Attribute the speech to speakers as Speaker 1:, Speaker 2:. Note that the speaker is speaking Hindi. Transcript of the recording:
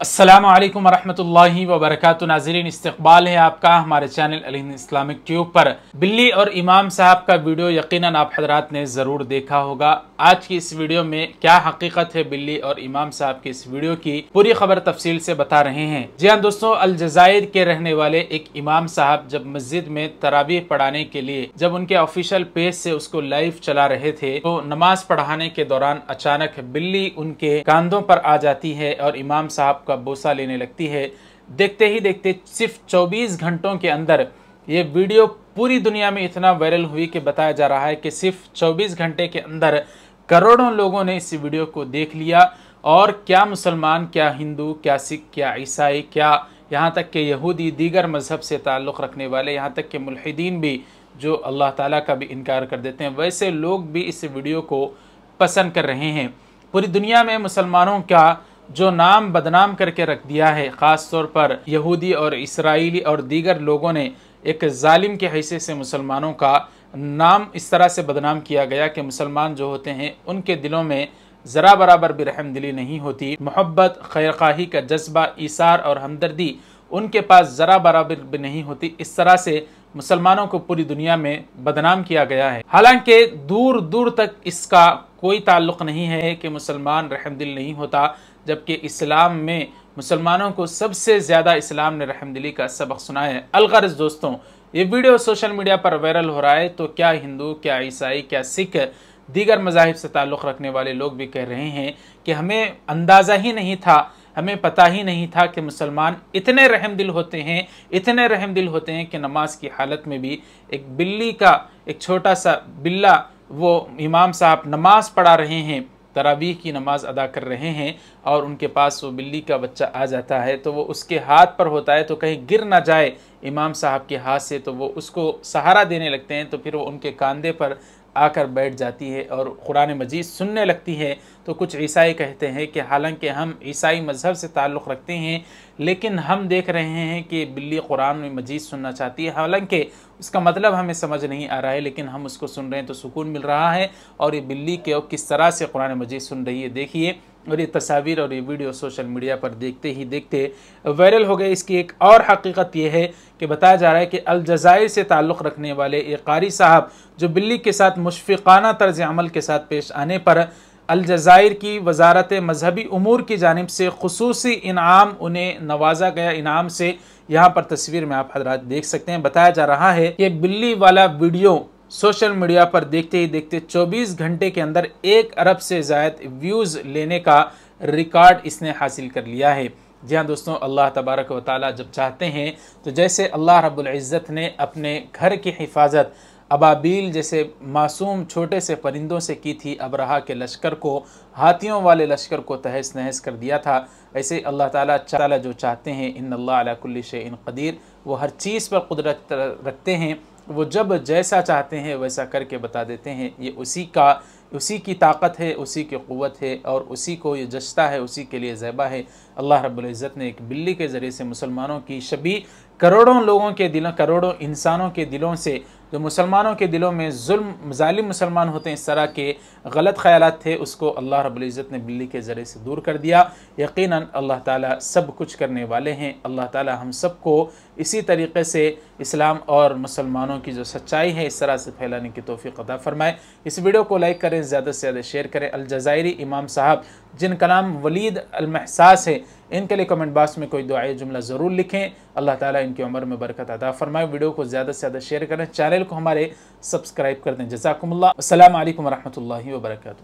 Speaker 1: अस्सलामु अलैकुम वरहमतुल्लाहि वबरकातुहू। नाज़रीन, इस्तक़बाल है आपका हमारे चैनल अल हिंद इस्लामिक ट्यूब पर। बिल्ली और इमाम साहब का वीडियो यकीनन आप हजरात ने ज़रूर देखा होगा। आज की इस वीडियो में क्या हकीकत है बिल्ली और इमाम साहब की, इस वीडियो की पूरी खबर तफसील से बता रहे हैं। जी हाँ दोस्तों, अलजज़ाइर के रहने वाले एक इमाम साहब जब मस्जिद में तरावीह पढ़ाने के लिए जब उनके ऑफिशियल पेज से उसको लाइव चला रहे थे तो नमाज पढ़ाने के दौरान अचानक बिल्ली उनके कांधों पर आ जाती है और इमाम साहब का बोसा लेने लगती है। देखते ही देखते सिर्फ 24 घंटों के अंदर ये वीडियो पूरी दुनिया में इतना वायरल हुई कि बताया जा रहा है कि सिर्फ 24 घंटे के अंदर करोड़ों लोगों ने इस वीडियो को देख लिया। और क्या मुसलमान, क्या हिंदू, क्या सिख, क्या ईसाई, क्या यहाँ तक के यहूदी, दीगर मजहब से ताल्लुक़ रखने वाले, यहाँ तक के मुल्हिदीन भी जो अल्लाह ताला का भी इनकार कर देते हैं, वैसे लोग भी इस वीडियो को पसंद कर रहे हैं। पूरी दुनिया में मुसलमानों का जो नाम बदनाम करके रख दिया है, ख़ास तौर पर यहूदी और इसराइली और दीगर लोगों ने एक जालिम के हैसियत से मुसलमानों का नाम इस तरह से बदनाम किया गया कि मुसलमान जो होते हैं उनके दिलों में ज़रा बराबर भी रहमदिली नहीं होती। मोहब्बत, खैरखाही का जज्बा, ईसार और हमदर्दी उनके पास ज़रा बराबर भी नहीं होती। इस तरह से मुसलमानों को पूरी दुनिया में बदनाम किया गया है। हालांकि दूर दूर तक इसका कोई ताल्लुक़ नहीं है कि मुसलमान रहमदिल नहीं होता, जबकि इस्लाम में मुसलमानों को सबसे ज़्यादा इस्लाम ने रहमदिली का सबक सुनाया है। अलगर्ज़ दोस्तों, ये वीडियो सोशल मीडिया पर वायरल हो रहा है तो क्या हिंदू, क्या ईसाई, क्या सिख, दीगर मज़ाहिब से ताल्लुक़ रखने वाले लोग भी कह रहे हैं कि हमें अंदाज़ा ही नहीं था, हमें पता ही नहीं था कि मुसलमान इतने रहमदिल होते हैं, इतने रहमदिल होते हैं कि नमाज की हालत में भी एक बिल्ली का, एक छोटा सा बिल्ला, वो इमाम साहब नमाज पढ़ा रहे हैं, तरावीह की नमाज अदा कर रहे हैं और उनके पास वो बिल्ली का बच्चा आ जाता है तो वो उसके हाथ पर होता है तो कहीं गिर ना जाए इमाम साहब के हाथ से, तो वो उसको सहारा देने लगते हैं। तो फिर वो उनके कंधे पर आकर बैठ जाती है और कुरान मजीद सुनने लगती है। तो कुछ ईसाई कहते हैं कि हालांकि हम ईसाई मज़हब से ताल्लुक़ रखते हैं लेकिन हम देख रहे हैं कि बिल्ली कुरान में मजीद सुनना चाहती है, हालांकि उसका मतलब हमें समझ नहीं आ रहा है, लेकिन हम उसको सुन रहे हैं तो सुकून मिल रहा है। और ये बिल्ली के किस तरह से कुरान मजीद सुन रही है देखिए। और ये तस्वीर और ये वीडियो सोशल मीडिया पर देखते ही देखते वायरल हो गए। इसकी एक और हकीकत ये है कि बताया जा रहा है कि अलजज़ाइर से ताल्लुक़ रखने वाले एक कारी साहब जो बिल्ली के साथ मुशफ़िक़ाना तर्ज़ अमल के साथ पेश आने पर अलजज़ाइर की वजारत मजहबी उमूर की जानिब से खुसूसी इनाम उन्हें नवाजा गया। इनाम से यहाँ पर तस्वीर में आप हज़रात देख सकते हैं। बताया जा रहा है कि बिल्ली वाला वीडियो सोशल मीडिया पर देखते ही देखते 24 घंटे के अंदर 1 अरब से ज़ायद व्यूज़ लेने का रिकॉर्ड इसने हासिल कर लिया है। जी हाँ दोस्तों, अल्लाह तबारक व तआला जब चाहते हैं तो जैसे अल्लाह रब्बुल इज़्ज़त ने अपने घर की हिफाजत अबाबील जैसे मासूम छोटे से परिंदों से की थी, अबरहा के लश्कर को, हाथियों वाले लश्कर को तहस नहस कर दिया था, ऐसे अल्लाह ताला जो चाहते हैं, इन्नल्लाह अला कुल्ली शैइन क़दीर, वो हर चीज़ पर कुदरत रखते हैं। वो जब जैसा चाहते हैं वैसा करके बता देते हैं। ये उसी की ताकत है, उसी की क़ुव्वत है और उसी को ये जचता है, उसी के लिए ज़ैबा है। अल्लाह रब्बुल इज़्ज़त ने एक बिल्ली के ज़रिए से मुसलमानों की शबी करोड़ों लोगों के दिलों, करोड़ों इंसानों के दिलों से, जो मुसलमानों के दिलों में जुल्म ज़ालिम मुसलमान होते हैं, इस तरह के गलत ख़यालात थे, उसको अल्लाह रब्बुल इज़्ज़त ने बिल्ली के ज़रिए से दूर कर दिया। यकीनन अल्लाह ताला सब कुछ करने वाले हैं। अल्लाह ताला हम सबको इसी तरीक़े से इस्लाम और मुसलमानों की जो सच्चाई है इस तरह से फैलाने की तौफ़ीक़ अता फ़रमाए। इस वीडियो को लाइक करें, ज़्यादा से ज़्यादा शेयर करें। अलजज़ाइरी इमाम साहब जिनका नाम वलीद अल-महसास है, इनके लिए कमेंट बॉक्स में कोई दुआई जुमला ज़रूर लिखें। अल्लाह ताला इनकी उम्र में बरकत अता फ़रमाए। वीडियो को ज़्यादा से ज़्यादा शेयर करें, चैनल को हमारे सब्सक्राइब कर दें। जज़ाकुमुल्लाह। अस्सलामु अलैकुम वरहमतुल्लाहि वबरकातुहू।